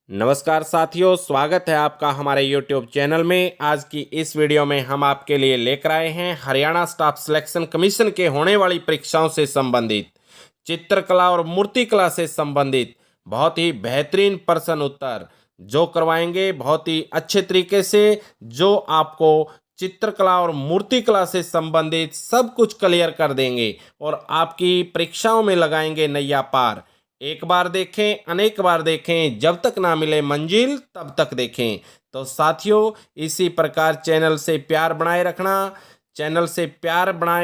नमस्कार साथियों, स्वागत है आपका हमारे YouTube चैनल में। आज की इस वीडियो में हम आपके लिए लेकर आए हैं हरियाणा स्टाफ सिलेक्शन कमीशन के होने वाली परीक्षाओं से संबंधित, चित्रकला और मूर्तिकला से संबंधित बहुत ही बेहतरीन प्रश्न उत्तर जो करवाएंगे बहुत ही अच्छे तरीके से, जो आपको चित्रकला और मूर्तिकला से संबंधित सब कुछ क्लियर कर देंगे और आपकी परीक्षाओं में लगाएंगे नैया पार। एक बार देखें, अनेक बार देखें, जब तक ना मिले मंजिल तब तक देखें। तो साथियों, इसी प्रकार चैनल से प्यार बनाए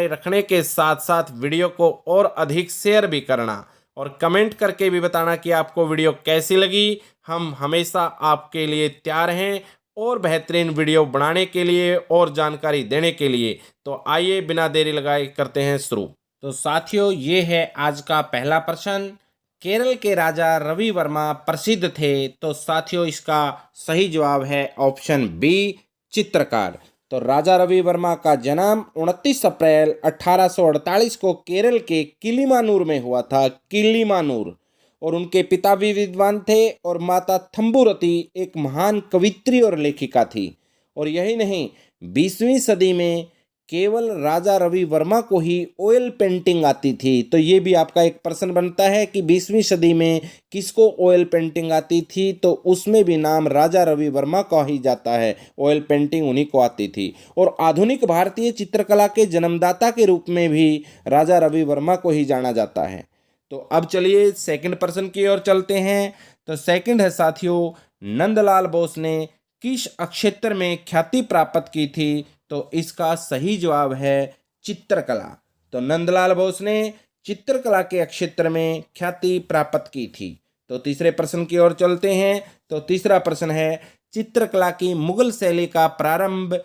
रखने के साथ साथ वीडियो को और अधिक शेयर भी करना और कमेंट करके भी बताना कि आपको वीडियो कैसी लगी। हम हमेशा आपके लिए तैयार हैं और बेहतरीन वीडियो बनाने के लिए और जानकारी देने के लिए। तो आइए बिना देरी लगाए करते हैं शुरू। तो साथियों, ये है आज का पहला प्रश्न। केरल के राजा रवि वर्मा प्रसिद्ध थे। तो साथियों, इसका सही जवाब है ऑप्शन बी, चित्रकार। तो राजा रवि वर्मा का जन्म 29 अप्रैल 1848 को केरल के किलीमानूर में हुआ था, किलीमानूर। और उनके पिता भी विद्वान थे और माता थम्बुरती एक महान कवित्री और लेखिका थी। और यही नहीं, 20वीं सदी में केवल राजा रवि वर्मा को ही ऑयल पेंटिंग आती थी। तो ये भी आपका एक प्रश्न बनता है कि 20वीं सदी में किसको ऑयल पेंटिंग आती थी, तो उसमें भी नाम राजा रवि वर्मा का ही जाता है। ऑयल पेंटिंग उन्हीं को आती थी। और आधुनिक भारतीय चित्रकला के जन्मदाता के रूप में भी राजा रवि वर्मा को ही जाना जाता है। तो अब चलिए सेकंड प्रश्न की ओर चलते हैं। तो सेकंड है साथियों, नंदलाल बोस ने किस क्षेत्र में ख्याति प्राप्त की थी? तो इसका सही जवाब है चित्रकला। तो नंदलाल बोस ने चित्रकला के क्षेत्र में ख्याति प्राप्त की थी। तो तीसरे प्रश्न की ओर चलते हैं। तो तीसरा प्रश्न है, चित्रकला की मुगल शैली का प्रारंभ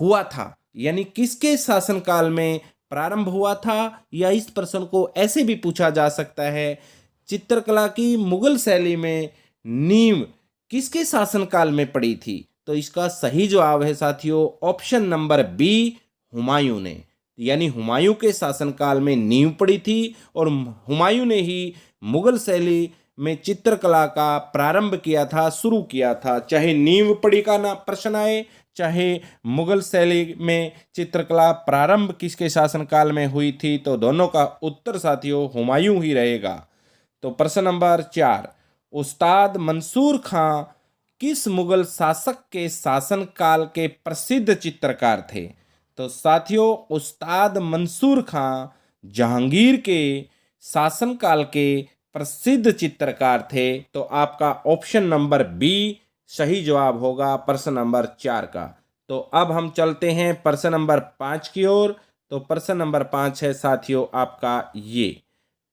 हुआ था, यानी किसके शासनकाल में प्रारंभ हुआ था? या इस प्रश्न को ऐसे भी पूछा जा सकता है, चित्रकला की मुगल शैली में नींव किसके शासनकाल में पड़ी थी? तो इसका सही जवाब है साथियों ऑप्शन नंबर बी, हुमायूं ने। यानी हुमायूं के शासनकाल में नींव पड़ी थी और हुमायूं ने ही मुगल शैली में चित्रकला का प्रारंभ किया था, शुरू किया था। चाहे नींव पड़ी का ना प्रश्न आए, चाहे मुगल शैली में चित्रकला प्रारंभ किसके शासनकाल में हुई थी, तो दोनों का उत्तर साथियों हुमायूं ही रहेगा। तो प्रश्न नंबर 4, उस्ताद मंसूर खां किस मुगल शासक के शासनकाल के प्रसिद्ध चित्रकार थे? तो साथियों, उस्ताद मंसूर खां जहांगीर के शासनकाल के प्रसिद्ध चित्रकार थे। तो आपका ऑप्शन नंबर बी सही जवाब होगा प्रश्न नंबर 4 का। तो अब हम चलते हैं प्रश्न नंबर 5 की ओर। तो प्रश्न नंबर 5 है साथियों आपका ये।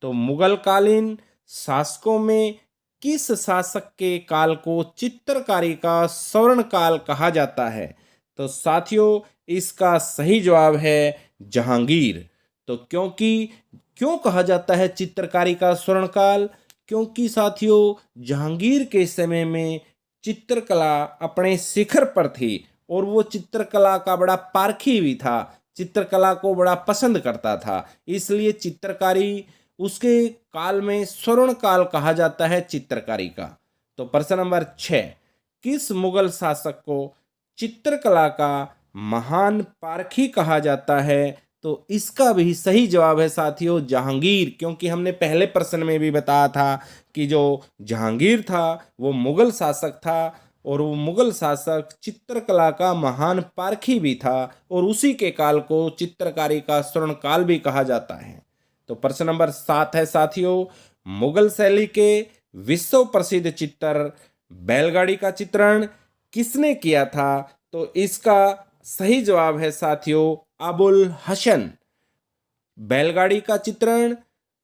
तो मुगलकालीन शासकों में किस शासक के काल को चित्रकारी का स्वर्ण काल कहा जाता है? तो साथियों, इसका सही जवाब है जहांगीर। तो क्यों कहा जाता है चित्रकारी का स्वर्ण काल? क्योंकि साथियों, जहांगीर के समय में चित्रकला अपने शिखर पर थी और वो चित्रकला का बड़ा पारखी भी था, चित्रकला को बड़ा पसंद करता था। इसलिए चित्रकारी उसके काल में स्वर्ण काल कहा जाता है चित्रकारी का। तो प्रश्न नंबर 6, किस मुगल शासक को चित्रकला का महान पारखी कहा जाता है? तो इसका भी सही जवाब है साथियों जहांगीर। क्योंकि हमने पहले प्रश्न में भी बताया था कि जो जहांगीर था वो मुगल शासक था और वो मुगल शासक चित्रकला का महान पारखी भी था और उसी के काल को चित्रकारी का स्वर्ण काल भी कहा जाता है। तो प्रश्न नंबर 7 है साथियों, मुगल शैली के विश्व प्रसिद्ध चित्र बैलगाड़ी का चित्रण किसने किया था? तो इसका सही जवाब है साथियों अबुल हसन। बैलगाड़ी का चित्रण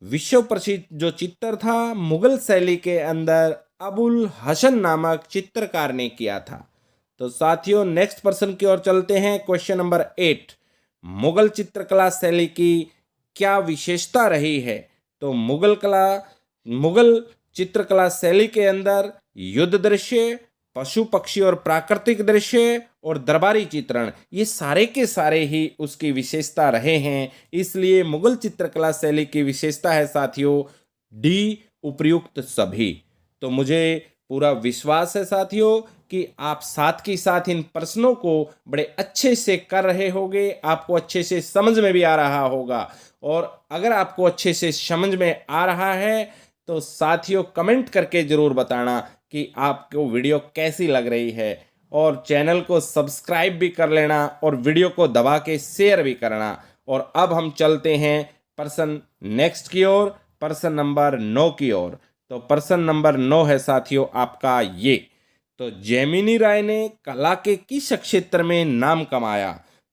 विश्व प्रसिद्ध जो चित्र था मुगल शैली के अंदर अबुल हसन नामक चित्रकार ने किया था। तो साथियों नेक्स्ट प्रश्न की ओर चलते हैं। क्वेश्चन नंबर 8, मुगल चित्रकला शैली की क्या विशेषता रही है? तो मुगल चित्रकला शैली के अंदर युद्ध दृश्य, पशु पक्षी और प्राकृतिक दृश्य और दरबारी चित्रण, ये सारे के सारे ही उसकी विशेषता रहे हैं। इसलिए मुगल चित्रकला शैली की विशेषता है साथियों डी, उपर्युक्त सभी। तो मुझे पूरा विश्वास है साथियों कि आप साथ के साथ इन प्रश्नों को बड़े अच्छे से कर रहे होंगे, आपको अच्छे से समझ में भी आ रहा होगा। और अगर आपको अच्छे से समझ में आ रहा है तो साथियों कमेंट करके ज़रूर बताना कि आपको वीडियो कैसी लग रही है, और चैनल को सब्सक्राइब भी कर लेना और वीडियो को दबा के शेयर भी करना। और अब हम चलते हैं प्रश्न नेक्स्ट की ओर, प्रश्न नंबर 9 की ओर। तो प्रश्न नंबर 9 है साथियों आपका ये। तो जेमिनी राय ने कला के किस क्षेत्र में नाम कमाया?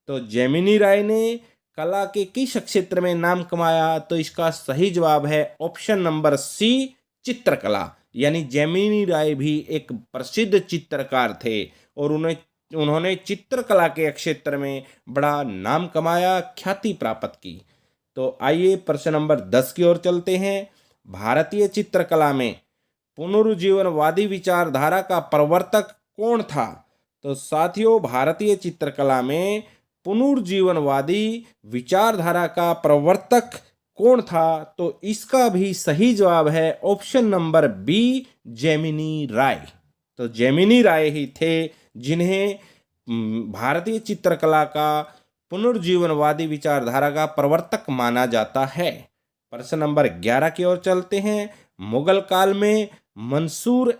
तो जेमिनी राय ने कला के किस क्षेत्र में नाम कमाया? तो इसका सही जवाब है ऑप्शन नंबर सी, चित्रकला। यानी जेमिनी राय भी एक प्रसिद्ध चित्रकार थे और उन्होंने चित्रकला के क्षेत्र में बड़ा नाम कमाया, ख्याति प्राप्त की। तो आइए प्रश्न नंबर 10 की ओर चलते हैं। भारतीय चित्रकला में पुनरुज्जीवनवादी विचारधारा का प्रवर्तक कौन था? तो साथियों भारतीय चित्रकला में पुनर्जीवनवादी विचारधारा का प्रवर्तक कौन था? तो इसका भी सही जवाब है ऑप्शन नंबर बी, जेमिनी राय। तो जेमिनी राय ही थे जिन्हें भारतीय चित्रकला का पुनर्जीवनवादी विचारधारा का प्रवर्तक माना जाता है। प्रश्न नंबर 11 की ओर चलते हैं। मुगल काल में मंसूर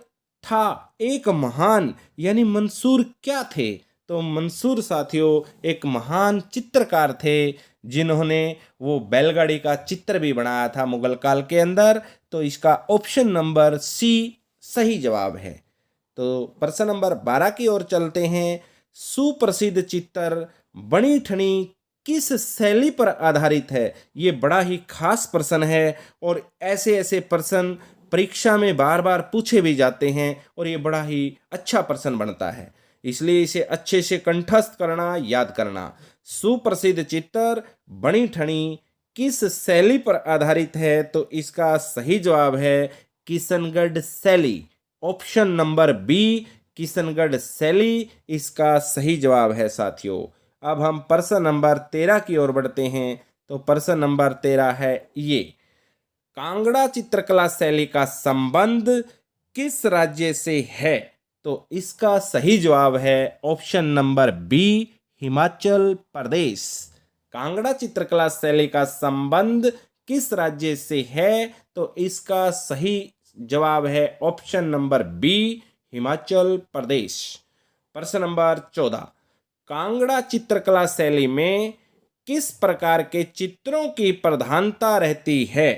था एक महान, यानी मंसूर क्या थे? तो मंसूर साथियों एक महान चित्रकार थे जिन्होंने वो बैलगाड़ी का चित्र भी बनाया था मुगल काल के अंदर। तो इसका ऑप्शन नंबर सी सही जवाब है। तो प्रश्न नंबर 12 की ओर चलते हैं। सुप्रसिद्ध चित्र बनी ठनी किस शैली पर आधारित है? ये बड़ा ही खास प्रश्न है और ऐसे ऐसे प्रश्न परीक्षा में बार बार पूछे भी जाते हैं और ये बड़ा ही अच्छा प्रश्न बनता है, इसलिए इसे अच्छे से कंठस्थ करना, याद करना। सुप्रसिद्ध चित्र बनी ठनी किस शैली पर आधारित है? तो इसका सही जवाब है किशनगढ़ शैली। ऑप्शन नंबर बी, किशनगढ़ शैली इसका सही जवाब है साथियों। अब हम प्रश्न नंबर 13 की ओर बढ़ते हैं। तो प्रश्न नंबर 13 है ये। कांगड़ा चित्रकला शैली का संबंध किस राज्य से है? तो इसका सही जवाब है option number B, Himachal Pradesh. Kangra चित्रकला शैली का संबंध किस राज्य से है? तो इसका सही जवाब है option number B, Himachal Pradesh. प्रश्न नंबर 14। कांगड़ा चित्रकला शैली में किस प्रकार के चित्रों की प्रधानता रहती है?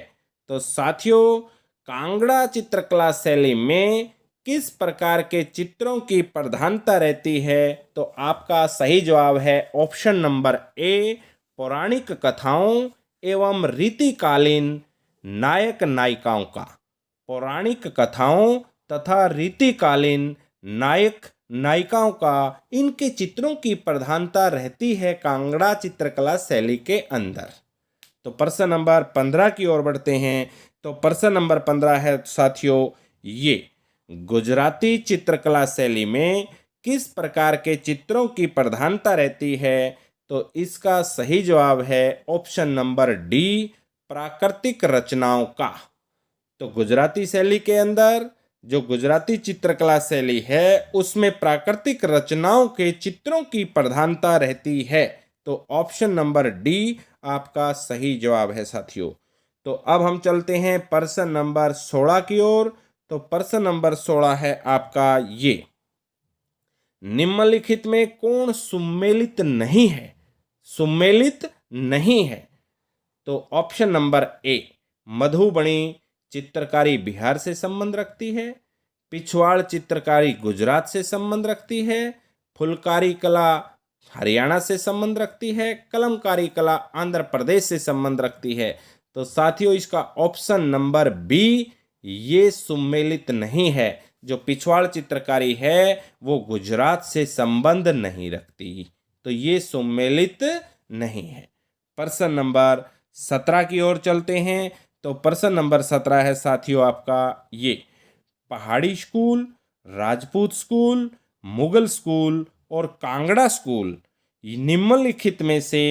तो साथियों कांगड़ा चित्रकला शैली में किस प्रकार के चित्रों की प्रधानता रहती है? तो आपका सही जवाब है ऑप्शन नंबर ए, पौराणिक कथाओं एवं रीतिकालीन नायक नायिकाओं का। पौराणिक कथाओं तथा रीतिकालीन नायक नायिकाओं का, इनके चित्रों की प्रधानता रहती है कांगड़ा चित्रकला शैली के अंदर। तो प्रश्न नंबर 15 की ओर बढ़ते हैं। तो प्रश्न नंबर 15 है साथियों ये। गुजराती चित्रकला शैली में किस प्रकार के चित्रों की प्रधानता रहती है? तो इसका सही जवाब है ऑप्शन नंबर डी, प्राकृतिक रचनाओं का। तो गुजराती शैली के अंदर जो गुजराती चित्रकला शैली है उसमें प्राकृतिक रचनाओं के चित्रों की प्रधानता रहती है। तो ऑप्शन नंबर डी आपका सही जवाब है साथियों। तो अब हम चलते हैं प्रश्न नंबर 16 की ओर। तो प्रश्न नंबर 16 है आपका ये। निम्नलिखित में कौन सुमेलित नहीं है? सुमेलित नहीं है। तो ऑप्शन नंबर ए, मधुबनी चित्रकारी बिहार से संबंध रखती है, पिछवाड़ चित्रकारी गुजरात से संबंध रखती है, फुलकारी कला हरियाणा से संबंध रखती है, कलमकारी कला आंध्र प्रदेश से संबंध रखती है। तो साथियों इसका ऑप्शन नंबर बी, ये सुमेलित नहीं है। जो पिछवाड़ चित्रकारी है वो गुजरात से संबंध नहीं रखती, तो ये सुमेलित नहीं है। प्रश्न नंबर 17 की ओर चलते हैं। तो प्रश्न नंबर 17 है साथियों आपका ये। पहाड़ी school, Rajput school, Mughal school और कांगड़ा स्कूल निम्नलिखित में से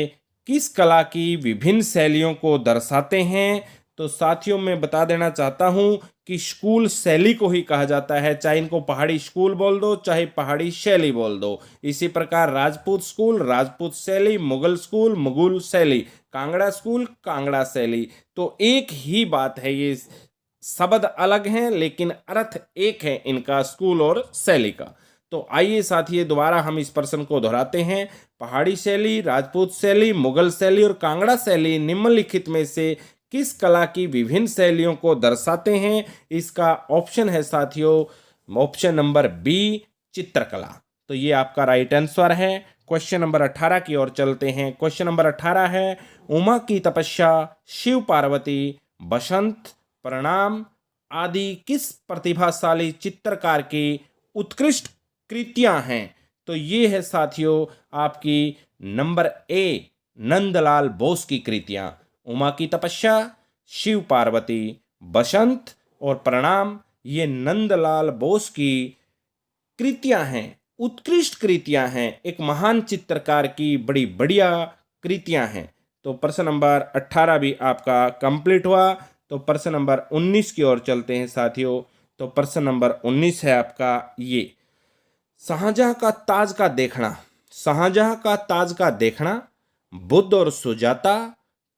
किस कला की विभिन्न शैलियों को दर्शाते हैं? तो साथियों मैं बता देना चाहता हूं कि स्कूल शैली को ही कहा जाता है, चाहे इनको पहाड़ी स्कूल बोल दो चाहे पहाड़ी शैली बोल दो। इसी प्रकार राजपूत स्कूल राजपूत शैली, मुगल स्कूल मुगल शैली, कांगड़ा स्कूल कांगड़ा शैली। तो एक ही बात है, ये शब्द अलग हैं लेकिन अर्थ एक है इनका, स्कूल और शैली का। तो आइए साथियों दोबारा हम इस प्रश्न को दोहराते हैं। पहाड़ी शैली, राजपूत शैली, मुगल शैली और कांगड़ा शैली निम्नलिखित में से किस कला की विभिन्न शैलियों को दर्शाते हैं? इसका ऑप्शन है साथियों ऑप्शन नंबर बी, चित्रकला। तो ये आपका राइट आंसर है। क्वेश्चन नंबर 18 की ओर चलते हैं। क्वेश्चन नंबर 18 है, उमा की तपस्या, शिव पार्वती, बसंत, प्रणाम आदि किस प्रतिभाशाली चित्रकार की उत्कृष्ट कृतियां हैं? तो ये है साथियों आपकी नंबर ए, नंदलाल बोस की कृतियां। उमा की तपस्या, शिव पार्वती, बसंत और प्रणाम ये नंदलाल बोस की कृतियां हैं, उत्कृष्ट कृतियां हैं, एक महान चित्रकार की बड़ी बढ़िया कृतियां हैं। तो प्रश्न नंबर 18 भी आपका कंप्लीट हुआ। तो प्रश्न नंबर 19 की ओर चलते हैं साथियों। तो प्रश्न नंबर 19 है आपका ये, शाहजहां का ताज का देखना, शाहजहां का ताज का देखना, बुद्ध और सुजाता,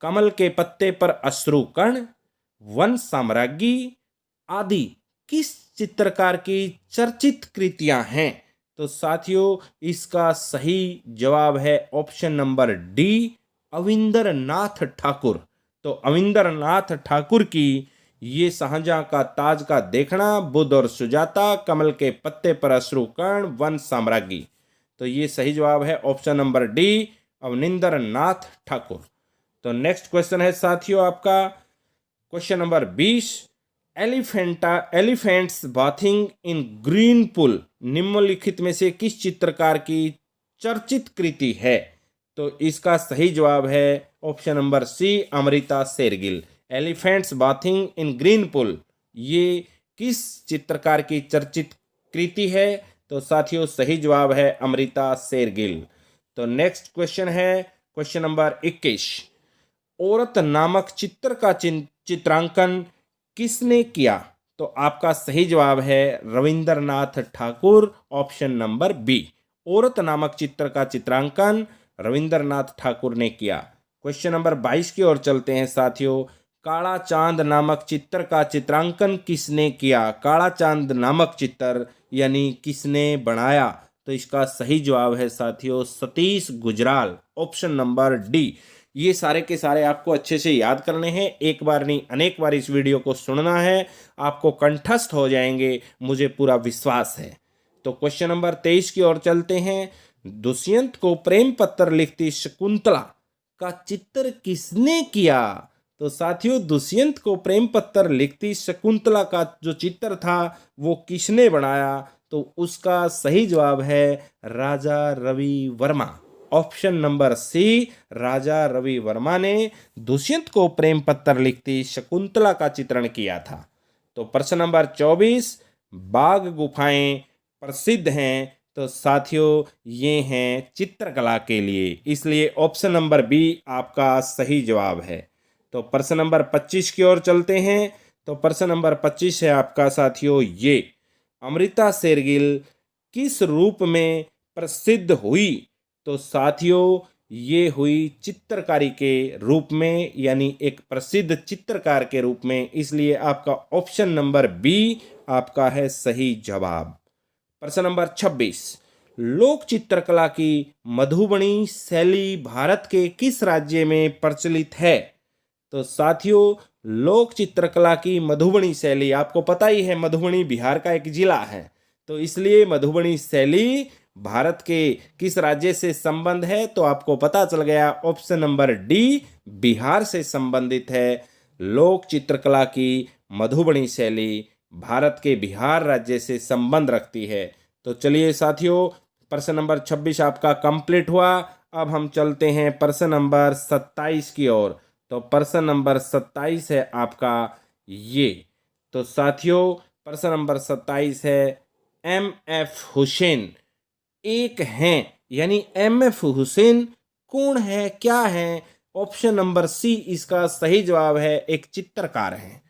कमल के पत्ते पर अश्रु कण, वन साम्राज्ञी आदि किस चित्रकार की चर्चित कृतियां हैं? तो साथियों इसका सही जवाब है ऑप्शन नंबर डी, अविंदरनाथ ठाकुर। तो अविंदरनाथ ठाकुर की ये शाहजहां का ताज का देखना, बुद्ध और सुजाता, कमल के पत्ते पर अश्रु कण, वन साम्राज्ञी। तो ये सही जवाब है ऑप्शन नंबर डी, अविंदरनाथ ठाकुर। तो नेक्स्ट क्वेश्चन है साथियों आपका question number 20, elephants bathing in green pool निम्नलिखित में से किस चित्रकार की चर्चित कृति है? तो इसका सही जवाब है option number C, Amrita Shergil. Elephants bathing in green pool ये किस चित्रकार की चर्चित कृति है? तो साथियों सही जवाब है अमृता शेरगिल। तो नेक्स्ट क्वेश्चन है क्वेश्चन नंबर 21, औरत नामक चित्र का चित्रांकन किसने किया? तो आपका सही जवाब है Rabindranath Thakur, option number B. औरत नामक चित्र का चित्रांकन रविंद्रनाथ ठाकुर ने किया। क्वेश्चन नंबर 22 की ओर चलते हैं साथियों, काला चांद नामक चित्र का चित्रांकन किसने किया? काला चांद नामक चित्र यानी किसने बनाया? तो इसका सही जवाब है साथियों Satish Gujral, option number D. ये सारे के सारे आपको अच्छे से याद करने हैं, एक बार नहीं अनेक बार इस वीडियो को सुनना है, आपको कंठस्थ हो जाएंगे, मुझे पूरा विश्वास है। तो क्वेश्चन नंबर 23 की ओर चलते हैं, दुष्यंत को प्रेम पत्र लिखती शकुंतला का चित्र किसने किया? तो साथियों दुष्यंत को प्रेम पत्र लिखती शकुंतला का जो चित्र था वो किसने बनाया? तो उसका सही जवाब है Raja Ravi Varma, option number C, Raja Ravi Varma ने दुष्यंत को प्रेम पत्र लिखती शकुंतला का चित्रण किया था। तो प्रश्न नंबर 24, बाघ गुफाएं प्रसिद्ध हैं, तो साथियों ये हैं चित्रकला के लिए, इसलिए ऑप्शन नंबर बी आपका सही जवाब है। तो प्रश्न नंबर 25 की ओर चलते हैं। तो प्रश्न नंबर 25 है आपका साथियों ये, अमृता शेरगिल किस रूप में प्रसिद्ध हुई? तो साथियों ये हुई चित्रकारी के रूप में, यानी एक प्रसिद्ध चित्रकार के रूप में, इसलिए आपका ऑप्शन नंबर बी आपका है सही जवाब। प्रश्न नंबर 26, लोक चित्रकला की मधुबनी शैली भारत के किस राज्य में प्रचलित है? तो साथियों लोक चित्रकला की मधुबनी शैली, आपको पता ही है मधुबनी बिहार का एक जिला है, तो इसलिए मधुबनी शैली भारत के किस राज्य से संबंध है? तो आपको पता चल गया ऑप्शन नंबर डी, बिहार से संबंधित है। लोक चित्रकला की मधुबनी शैली भारत के बिहार राज्य से संबंध रखती है। तो चलिए साथियों प्रश्न नंबर 26 आपका कंप्लीट हुआ। अब हम चलते हैं प्रश्न नंबर 27 की ओर। तो प्रश्न नंबर 27 है आपका ये, तो साथियों प्रश्न नंबर 27 है, एम एफ हुसैन एक हैं, यानी एम एफ हुसैन कौन है, क्या है? ऑप्शन नंबर सी इसका सही जवाब है, एक चित्रकार हैं।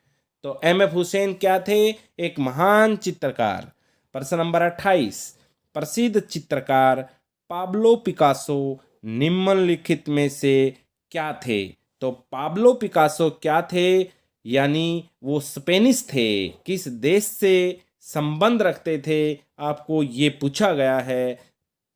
तो एम.एफ. हुसैन क्या थे? एक महान चित्रकार। प्रश्न नंबर 28, प्रसिद्ध चित्रकार पाब्लो पिकासो निम्नलिखित में से क्या थे? तो पाब्लो पिकासो क्या थे? यानी वो स्पेनिश थे। किस देश से संबंध रखते थे? आपको ये पूछा गया है।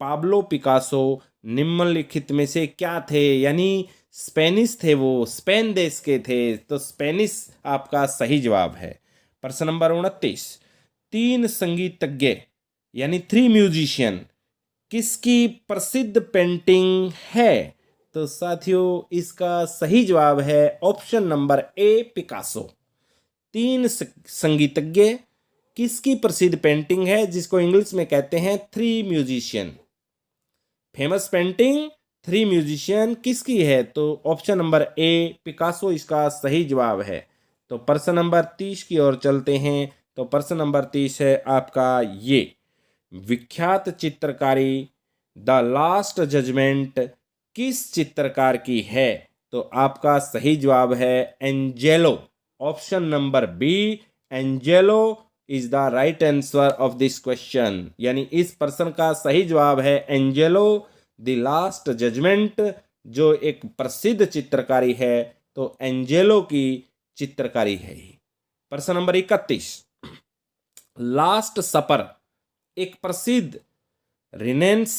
पाब्लो पिकासो निम्नलिखित में से क्या थे? यानी स्पेनिश थे, वो स्पेन देश के थे, तो स्पेनिश आपका सही जवाब है। प्रश्न नंबर 29, तीन संगीतज्ञ यानी 3 म्यूजिशियन किसकी प्रसिद्ध पेंटिंग है? तो साथियों इसका सही जवाब है ऑप्शन नंबर ए, पिकासो। तीन संगीतज्ञ किसकी प्रसिद्ध पेंटिंग है, जिसको इंग्लिश में कहते हैं 3 म्यूजिशियन। फेमस पेंटिंग 3 म्यूजिशियन किसकी है? तो ऑप्शन नंबर ए, पिकासो इसका सही जवाब है। तो प्रश्न नंबर 30 की ओर चलते हैं। तो प्रश्न नंबर 30 है आपका ये, विख्यात चित्रकारी द लास्ट जजमेंट किस चित्रकार की है? तो आपका सही जवाब है Angelo. Option number B, Angelo is the right answer of this question. यानी इस प्रश्न का सही जवाब है एंजेलो द लास्ट जजमेंट, जो एक प्रसिद्ध चित्रकारी है। तो एंजेलो की चित्रकारी है। प्रश्न नंबर 31, लास्ट सपर एक प्रसिद्ध रिनेंस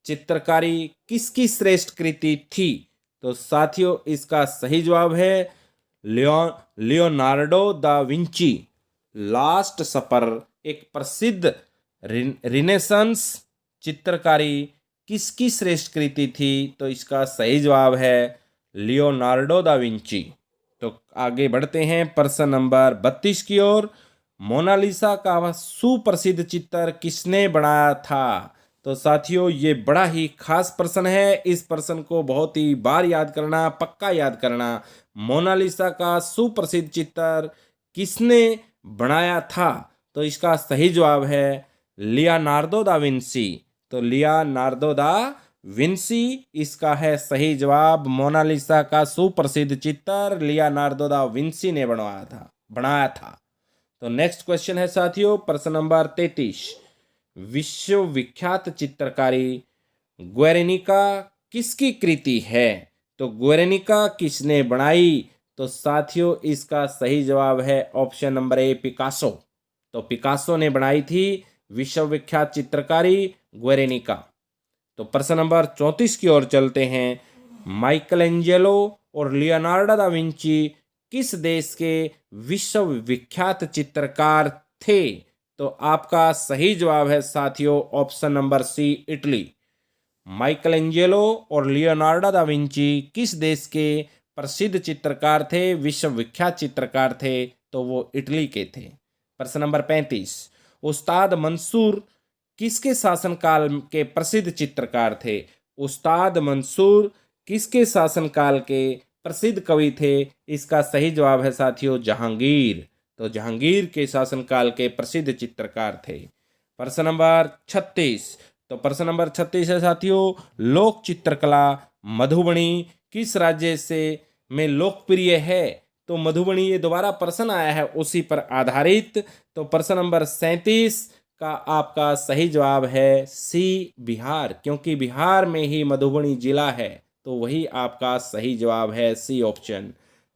चित्रकारी किसकी श्रेष्ठ कृति थी? तो साथियों इसका सही जवाब है लियोनार्डो दा विंची। लास्ट सपर एक प्रसिद्ध रिनेसांस चित्रकारी किसकी श्रेष्ठ कृति थी? तो इसका सही जवाब है लियोनार्डो दा विंची। तो आगे बढ़ते हैं प्रश्न नंबर 32 की ओर। मोनालिसा का सुप्रसिद्ध चित्र किसने बनाया था? तो साथियों ये बड़ा ही खास प्रश्न है। इस प्रश्न को बहुत ही बार याद करना, पक्का याद करना। मोनालिसा का सुप्रसिद्ध चित्र किसने बनाया था? तो इसका सही जवाब है लियोनार्डो दा विंसी। तो लियोनार्डो दा विंसी इसका है सही जवाब। मोनालिसा का सुप्रसिद्ध चित्र लियोनार्डो दा विंसी ने बनाया था। तो नेक्स्ट क्वेश्चन है साथियों प्रश्न नंबर 33, विश्वविख्यात चित्रकारी ग्वेरेनिका किसकी कृति है? तो ग्वेरेनिका किसने बनाई? तो साथियों इसका सही जवाब है ऑप्शन नंबर ए, पिकासो। तो पिकासो ने बनाई थी विश्वविख्यात चित्रकारी ग्वेरेनिका। तो प्रश्न नंबर 34 की ओर चलते हैं। माइकल एंजेलो और लियोनार्डो दा विंची किस देश के विश्वविख्यात चित्रकार थे? तो आपका सही जवाब है साथियों option number C, Italy. Michael Angelo और लियोनार्डो दा विंची किस देश के प्रसिद्ध चित्रकार थे, विश्वविख्यात चित्रकार थे? तो वो इटली के थे। प्रश्न नंबर 35, उस्ताद मंसूर किसके शासनकाल के प्रसिद्ध चित्रकार थे? उस्ताद मंसूर किसके शासनकाल के प्रसिद्ध कवि थे? इसका सही जवाब है साथियों जहांगीर। तो जहांगीर के शासनकाल के प्रसिद्ध चित्रकार थे। प्रश्न नंबर 36, तो प्रश्न नंबर 36 है साथियों, लोक चित्रकला मधुबनी किस राज्य से में लोकप्रिय है? तो मधुबनी ये दोबारा प्रश्न आया है उसी पर आधारित। तो प्रश्न नंबर 37 का आपका सही जवाब है सी, बिहार, क्योंकि बिहार में ही मधुबनी जिला है। तो वही आपका सही जवाब है सी ऑप्शन।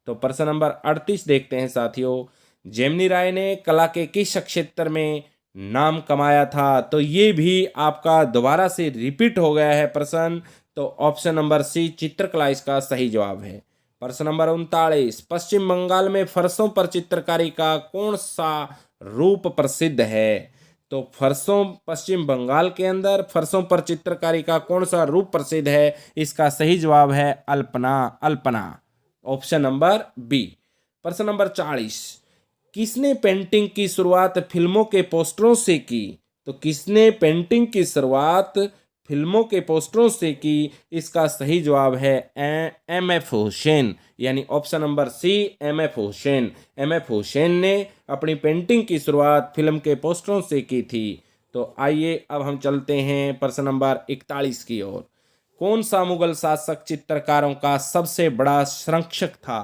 तो प्रश्न नंबर 38 देखते हैं साथियों, जेमिनी राय ने कला के किस क्षेत्र में नाम कमाया था? तो ये भी आपका दोबारा से रिपीट हो गया है प्रश्न। तो ऑप्शन नंबर सी, चित्रकला इसका सही जवाब है। प्रश्न नंबर 39, पश्चिम बंगाल में फर्शों पर चित्रकारी का कौन सा रूप प्रसिद्ध है? तो फर्शों, पश्चिम बंगाल के अंदर फर्शों पर चित्रकारी का कौन सा रूप प्रसिद्ध है? इसका सही जवाब है Alpana, Alpana, option number B. प्रश्न नंबर 40, किसने पेंटिंग की शुरुआत फिल्मों के पोस्टरों से की? तो किसने पेंटिंग की शुरुआत फिल्मों के पोस्टरों से की? इसका सही जवाब है एम.एफ. हुसैन, यानी option number C, M F. Hussain. M F. Hussain ने अपनी पेंटिंग की शुरुआत फिल्म के पोस्टरों से की थी। तो आइए अब हम चलते हैं प्रश्न नंबर 41 की ओर। कौन सा मुगल शासक चित्रकारों का सबसे बड़ा संरक्षक था?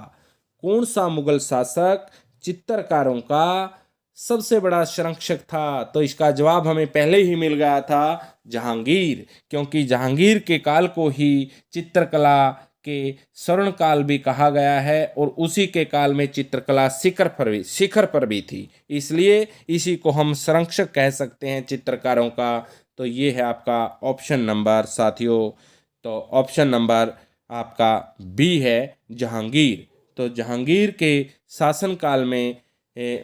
कौन सा मुगल शासक चित्रकारों का सबसे बड़ा संरक्षक था? तो इसका जवाब हमें पहले ही मिल गया था, जहांगीर। क्योंकि जहांगीर के काल को ही चित्रकला के स्वर्ण काल भी कहा गया है और उसी के काल में चित्रकला शिखर पर भी थी, इसलिए इसी को हम संरक्षक कह सकते हैं चित्रकारों का। तो ये है आपका ऑप्शन नंबर साथियों। तो ऑप्शन नंबर आपका बी है, जहांगीर। तो जहांगीर के शासनकाल में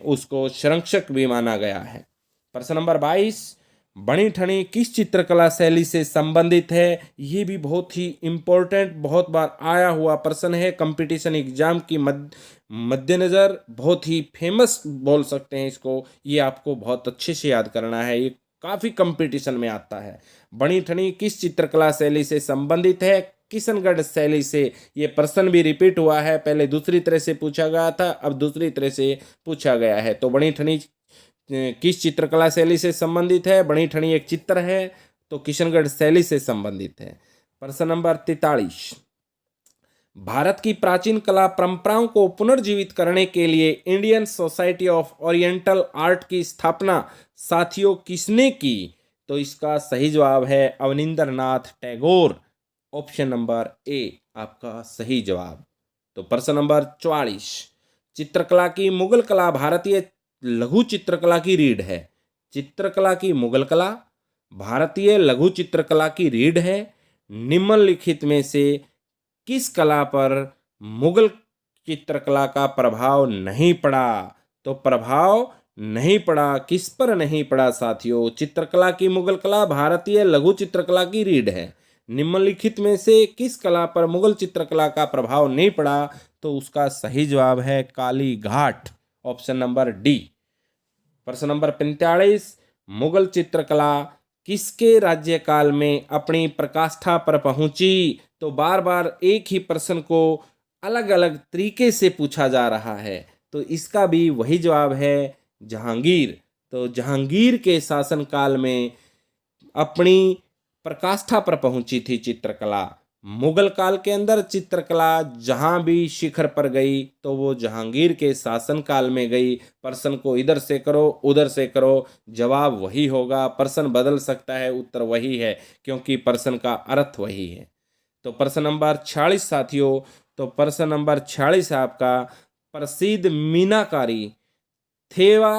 उसको संरक्षक भी माना गया है। प्रश्न नंबर 22, बणी ठनी किस चित्रकला शैली से संबंधित है? ये भी बहुत ही इम्पोर्टेंट, बहुत बार आया हुआ प्रश्न है कंपटीशन एग्जाम की मद्देनजर, बहुत ही फेमस बोल सकते हैं इसको। ये आपको बहुत अच्छे से याद करना है, ये काफी कंपटीशन में आता है। बणी ठनी किस चित्रकला शैली से संबंधित है? किशनगढ़ शैली से। ये प्रश्न भी रिपीट हुआ है, पहले दूसरी तरह से पूछा गया था, अब दूसरी तरह से पूछा गया है। तो बणी ठनी किस चित्रकला शैली से संबंधित है? बणी ठनी एक चित्र है, तो किशनगढ़ शैली से संबंधित है। प्रश्न नंबर 43, भारत की प्राचीन कला परंपराओं को पुनर्जीवित करने के लिए Indian society of oriental art की स्थापना साथियों किसने की? तो इसका सही जवाब है Abanindranath Tagore. Option number A आपका सही जवाब। तो प्रश्न नंबर 44, चित्रकला की मुगल कला भारतीय लघु चित्रकला की रीढ़ है। चित्रकला की मुगल कला भारतीय लघु चित्रकला की रीढ़ है। निम्नलिखित में से किस कला पर मुगल चित्रकला का प्रभाव नहीं पड़ा? तो प्रभाव नहीं पड़ा, किस पर नहीं पड़ा साथियों? चित्रकला की मुगल कला भारतीय लघु चित्रकला की रीढ़ है। निम्नलिखित में से किस कला पर मुगल चित्रकला का प्रभाव नहीं पड़ा? तो उसका सही जवाब है Kalighat. Option number D. प्रश्न नंबर 45, मुगल चित्रकला किसके राज्यकाल में अपनी प्रकाष्ठा पर पहुंची? तो बार बार एक ही प्रश्न को अलग अलग तरीके से पूछा जा रहा है, तो इसका भी वही जवाब है, जहांगीर। तो जहांगीर के शासनकाल में अपनी प्रकाष्ठा पर पहुंची थी चित्रकला। मुगल काल के अंदर चित्रकला जहां भी शिखर पर गई तो वो जहांगीर के शासन काल में गई। प्रश्न को इधर से करो उधर से करो, जवाब वही होगा। प्रश्न बदल सकता है, उत्तर वही है, क्योंकि प्रश्न का अर्थ वही है। तो प्रश्न नंबर 46 साथियों, तो प्रश्न नंबर 46 है आपका, प्रसिद्ध मीनाकारी थेवा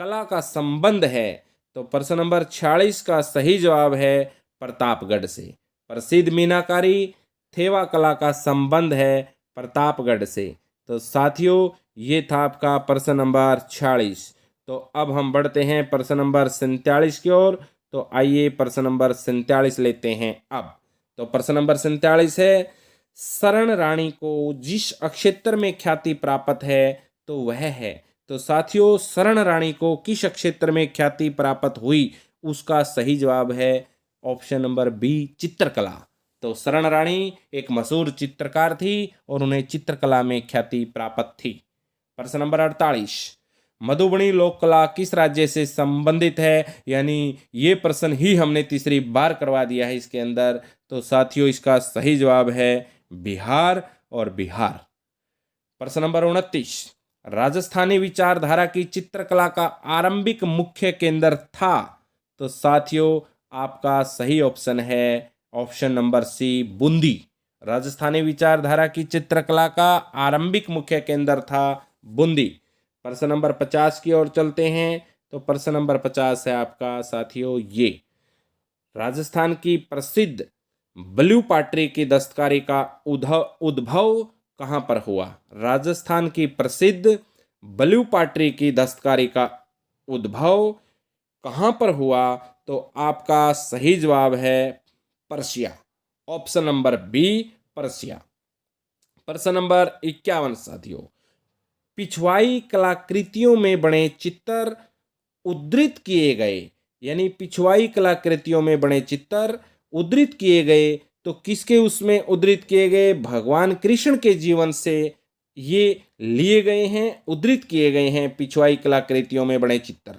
कला का संबंध है। तो प्रश्न नंबर 46 का सही जवाब है प्रतापगढ़ से। प्रसिद्ध मीनाकारी थेवा कला का संबंध है प्रतापगढ़ से। तो साथियों ये था आपका प्रश्न नंबर 46। तो अब हम बढ़ते हैं प्रश्न नंबर 47 की ओर। तो आइए प्रश्न नंबर 47 लेते हैं अब। तो प्रश्न नंबर 47 है, शरण रानी को जिस क्षेत्र में ख्याति प्राप्त है तो वह है। तो साथियों शरण रानी को किस क्षेत्र में ख्याति प्राप्त हुई? उसका सही जवाब है ऑप्शन नंबर बी, चित्रकला। तो शरण रानी एक मशहूर चित्रकार थी और उन्हें चित्रकला में ख्याति प्राप्त थी। प्रश्न नंबर 48, मधुबनी लोक कला किस राज्य से संबंधित है? यानी ये प्रश्न ही हमने तीसरी बार करवा दिया है इसके अंदर। तो साथियों इसका सही जवाब है बिहार और बिहार। प्रश्न नंबर 29, राजस्थानी विचारधारा की चित्रकला का आरंभिक मुख्य केंद्र था। तो साथियों आपका सही ऑप्शन है option number C, Bundi. Rajasthani विचारधारा की चित्रकला का आरंभिक मुख्य केंद्र था बूंदी। प्रश्न नंबर 50 की ओर चलते हैं। तो प्रश्न नंबर 50 है आपका साथियों ये, राजस्थान की प्रसिद्ध ब्लू पाटरी की दस्तकारी का उद्भव कहाँ पर हुआ? राजस्थान की प्रसिद्ध ब्लू पाटरी की दस्तकारी का उद्भव कहाँ पर हुआ? तो आपका सही जवाब है Persia. Option number B, Persia. प्रश्न नंबर 51 साथियों, पिछवाई कलाकृतियों में बने चित्र उद्धृत किए गए। यानी पिछवाई कलाकृतियों में बने चित्र उद्धृत किए गए, तो किसके उसमें उद्धृत किए गए? भगवान कृष्ण के जीवन से ये लिए गए हैं, उद्धृत किए गए हैं पिछवाई कलाकृतियों में बने चित्र।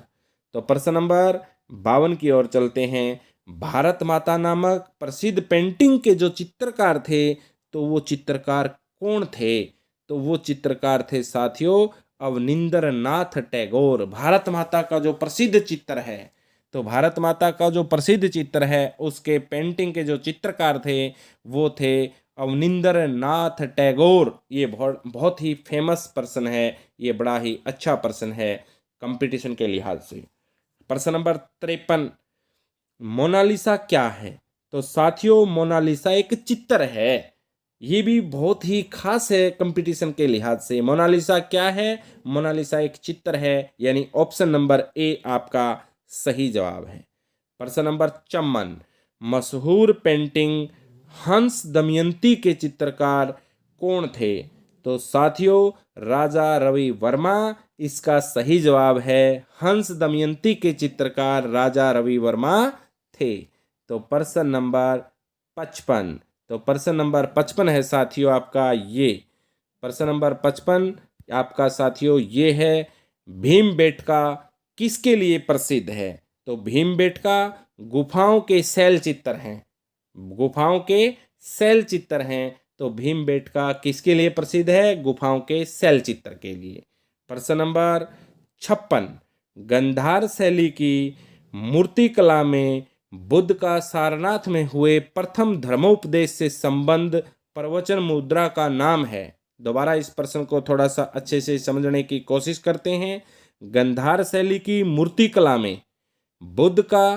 तो प्रश्न नंबर 52 की ओर चलते हैं। भारत माता नामक प्रसिद्ध पेंटिंग के जो चित्रकार थे, तो वो चित्रकार कौन थे? तो वो चित्रकार थे साथियों अवनिंदर नाथ टैगोर। भारत माता का जो प्रसिद्ध चित्र है, तो भारत माता का जो प्रसिद्ध चित्र है उसके पेंटिंग के जो चित्रकार थे वो थे अवनिंदर नाथ टैगोर। ये बहुत बहुत ही फेमस पर्सन है, ये बड़ा ही अच्छा पर्सन है कंपटीशन के लिहाज से। प्रश्न नंबर 53, मोनालिसा क्या है? तो साथियों मोनालिसा एक चित्र है, ये भी बहुत ही खास है कंपटीशन के लिहाज से। मोनालिसा क्या है? मोनालिसा एक चित्र है, यानी ऑप्शन नंबर ए आपका सही जवाब है। प्रश्न नंबर 54, मशहूर पेंटिंग हंस दमयंती के चित्रकार कौन थे? तो साथियों राजा रवि वर्मा इसका सही जवाब है। हंस दमयंती के चित्रकार राजा रवि वर्मा थे। तो प्रश्न नंबर 55, तो प्रश्न नंबर 55 है साथियों आपका ये। प्रश्न नंबर 55 आपका साथियों ये है, भीमबेटका किसके लिए प्रसिद्ध है? तो भीमबेटका गुफाओं के शैल चित्र हैं, गुफाओं के शैल चित्र हैं। तो भीमबेटका किसके लिए प्रसिद्ध है? गुफाओं के शैल चित्र के लिए। प्रश्न नंबर 56, गंधार शैली की मूर्तिकला में बुद्ध का सारनाथ में हुए प्रथम धर्मोपदेश से संबंध प्रवचन मुद्रा का नाम है। दोबारा इस प्रश्न को थोड़ा सा अच्छे से समझने की कोशिश करते हैं। गंधार शैली की मूर्तिकला में बुद्ध का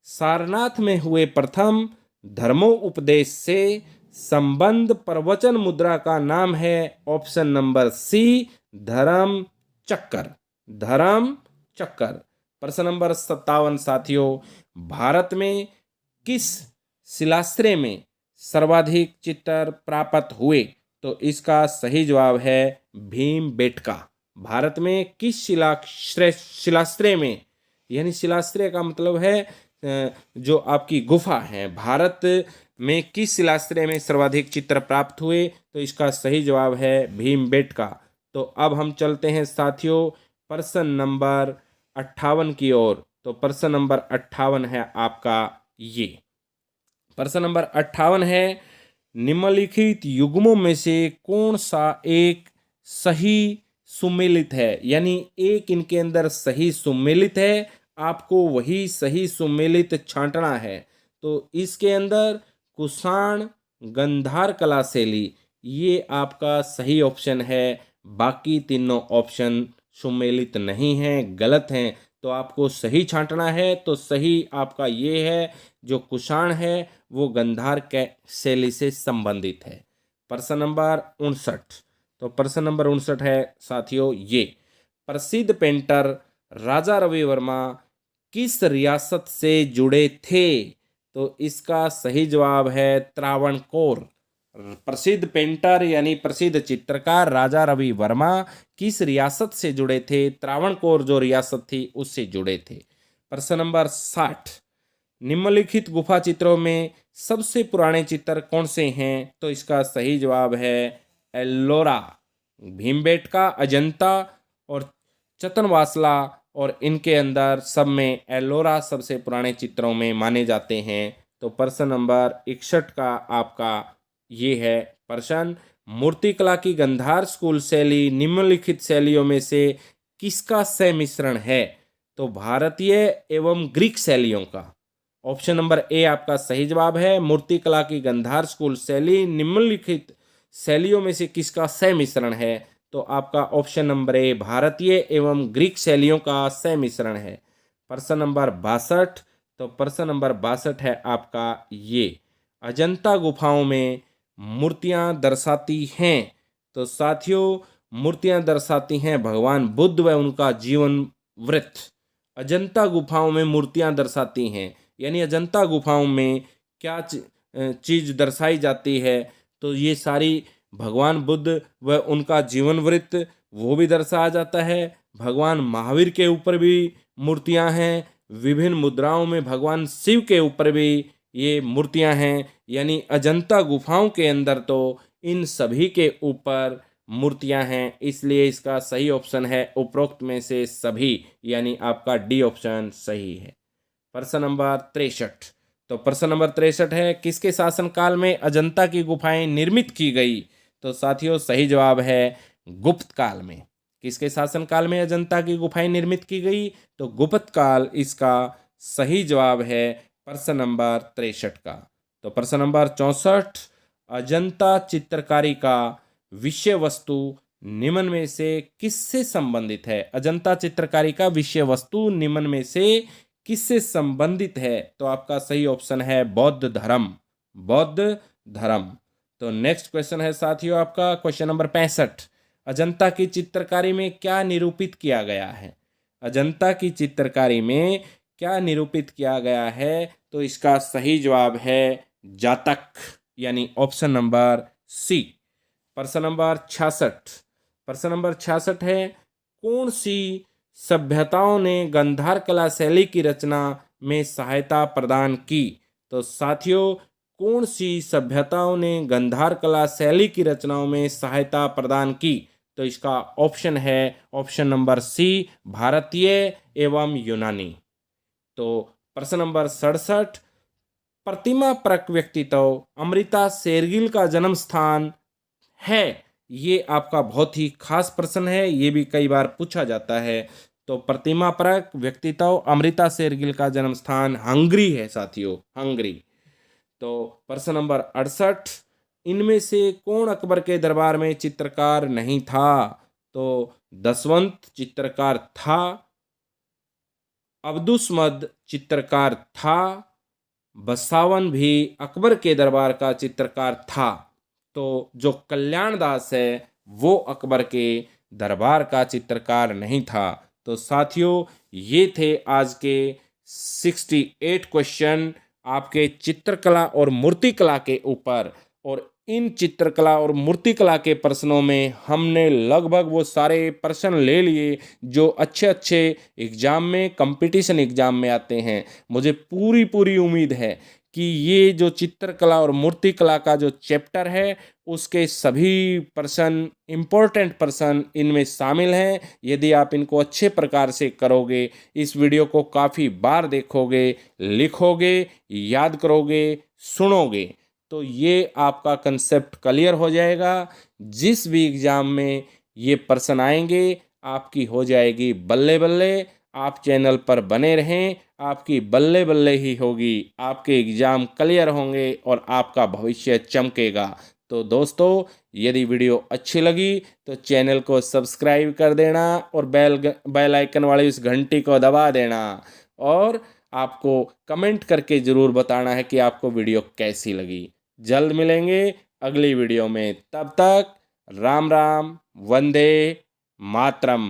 सारनाथ में हुए प्रथम धर्मोपदेश से संबंध प्रवचन मुद्रा का नाम है ऑप्शन नंबर सी, धर्म चक्कर। धर्म चक्कर। प्रश्न नंबर 57 साथियों, भारत में किस शिलाश्रय में सर्वाधिक चित्र प्राप्त हुए? तो इसका सही जवाब है भीमबेटका। भारत में किस शिलाश्रय में, यानी शिलाश्रय का मतलब है जो आपकी गुफा है, भारत में किस शिलाश्रय में सर्वाधिक चित्र प्राप्त हुए? तो इसका सही जवाब है भीमबेटका। तो अब हम चलते हैं साथियों प्रश्न नंबर 58 की ओर। तो प्रश्न नंबर 58 है आपका ये। प्रश्न नंबर 58 है, निम्नलिखित युग्मों में से कौन सा एक सही सुमेलित है? यानी एक इनके अंदर सही सुमेलित है, आपको वही सही सुमेलित छांटना है। तो इसके अंदर कुषाण गंधार कला शैली ये आपका सही ऑप्शन है, बाकी तीनों ऑप्शन सुमेलित नहीं हैं, गलत हैं। तो आपको सही छांटना है, तो सही आपका ये है, जो कुषाण है वो गंधार के शैली से संबंधित है। प्रश्न नंबर 59, तो प्रश्न नंबर 59 है साथियों ये, प्रसिद्ध पेंटर राजा रवि वर्मा किस रियासत से जुड़े थे? तो इसका सही जवाब है त्रावणकोर। प्रसिद्ध पेंटर यानी प्रसिद्ध चित्रकार राजा रवि वर्मा किस रियासत से जुड़े थे? त्रावणकोर जो रियासत थी उससे जुड़े थे। प्रश्न नंबर 60, निम्नलिखित गुफा चित्रों में सबसे पुराने चित्र कौन से हैं? तो इसका सही जवाब है एल्लोरा। भीमबेटका, अजंता और चतनवासला, और इनके अंदर सब में एल्लोरा सबसे पुराने चित्रों में माने जाते हैं। तो प्रश्न नंबर 61 का आपका ये है प्रश्न, मूर्तिकला की गंधार स्कूल शैली निम्नलिखित शैलियों में से किसका सम्मिश्रण है? तो भारतीय एवं ग्रीक शैलियों का। ऑप्शन नंबर ए आपका सही जवाब है। मूर्तिकला की गंधार स्कूल शैली निम्नलिखित शैलियों में से किसका सम्मिश्रण है? तो आपका ऑप्शन नंबर ए भारतीय एवं ग्रीक शैलियों का सम्मिश्रण है। प्रश्न नंबर 62, तो प्रश्न नंबर 62 है आपका ये, अजंता गुफाओं में मूर्तियां दर्शाती हैं। तो साथियों मूर्तियां दर्शाती हैं भगवान बुद्ध व उनका जीवन वृत्त। अजंता गुफाओं में मूर्तियां दर्शाती हैं, यानी अजंता गुफाओं में क्या चीज़ दर्शाई जाती है? तो ये सारी भगवान बुद्ध व उनका जीवन वृत्त वो भी दर्शाया जाता है। भगवान महावीर के ऊपर भी मूर्तियां हैं, विभिन्न मुद्राओं में भगवान शिव के ऊपर भी ये मूर्तियां हैं। यानी अजंता गुफाओं के अंदर तो इन सभी के ऊपर मूर्तियां हैं, इसलिए इसका सही ऑप्शन है उपरोक्त में से सभी, यानी आपका डी ऑप्शन सही है। प्रश्न नंबर 63, तो प्रश्न नंबर 63 है, किसके शासनकाल में अजंता की गुफाएं निर्मित की गई? तो साथियों सही जवाब है गुप्त काल में। किसके शासनकाल में अजंता की गुफाएं निर्मित की गई? तो गुप्त काल इसका सही जवाब है प्रश्न नंबर 63 का। तो प्रश्न नंबर 64, अजंता चित्रकारी का विषय वस्तु निम्न में से किससे संबंधित है? अजंता चित्रकारी का विषय वस्तु निम्न में से किससे संबंधित है? तो आपका सही ऑप्शन है बौद्ध धर्म, बौद्ध धर्म। तो नेक्स्ट क्वेश्चन है साथियों आपका क्वेश्चन नंबर 65, अजंता की चित्रकारी में क्या निरूपित किया गया है? अजंता की चित्रकारी में क्या निरूपित किया गया है? तो इसका सही जवाब है जातक, यानी ऑप्शन नंबर सी। प्रश्न नंबर 66, प्रश्न नंबर 66 है, कौन सी सभ्यताओं ने गांधार कला शैली की रचना में सहायता प्रदान की? तो साथियों, कौन सी सभ्यताओं ने गांधार कला शैली की रचनाओं में सहायता प्रदान की? तो इसका ऑप्शन है ऑप्शन नंबर सी, भारतीय एवं यूनानी। तो प्रश्न नंबर 67, प्रतिमा परक व्यक्तित्व अमृता शेरगिल का जन्म स्थान है? ये आपका बहुत ही खास प्रश्न है, ये भी कई बार पूछा जाता है। तो प्रतिमा परक व्यक्तित्व अमृता शेरगिल का जन्म स्थान हंगरी है साथियों, हंगरी। तो प्रश्न नंबर 68, इनमें से कौन अकबर के दरबार में चित्रकार नहीं था? तो दसवंत चित्रकार था, अब्दुसमद चित्रकार था, बसावन भी अकबर के दरबार का चित्रकार था। तो जो कल्याण दास है वो अकबर के दरबार का चित्रकार नहीं था। तो साथियों, ये थे आज के 68 क्वेश्चन आपके चित्रकला और मूर्तिकला के ऊपर। और इन चित्रकला और मूर्तिकला के प्रश्नों में हमने लगभग वो सारे प्रश्न ले लिए जो अच्छे अच्छे एग्जाम में, कंपटीशन एग्जाम में आते हैं। मुझे पूरी उम्मीद है कि ये जो चित्रकला और मूर्तिकला का जो चैप्टर है उसके सभी प्रश्न, इम्पोर्टेंट प्रश्न इनमें शामिल हैं। यदि आप इनको अच्छे प्रकार से करोगे, इस वीडियो को काफ़ी बार देखोगे, लिखोगे, याद करोगे, सुनोगे, तो ये आपका कंसेप्ट क्लियर हो जाएगा। जिस भी एग्ज़ाम में ये प्रश्न आएंगे आपकी हो जाएगी बल्ले बल्ले। आप चैनल पर बने रहें, आपकी बल्ले बल्ले ही होगी, आपके एग्ज़ाम क्लियर होंगे और आपका भविष्य चमकेगा। तो दोस्तों, यदि वीडियो अच्छी लगी तो चैनल को सब्सक्राइब कर देना और बेल आइकन वाली उस घंटी को दबा देना। और आपको कमेंट करके ज़रूर बताना है कि आपको वीडियो कैसी लगी। जल्द मिलेंगे अगली वीडियो में, तब तक राम राम, वंदे मातरम।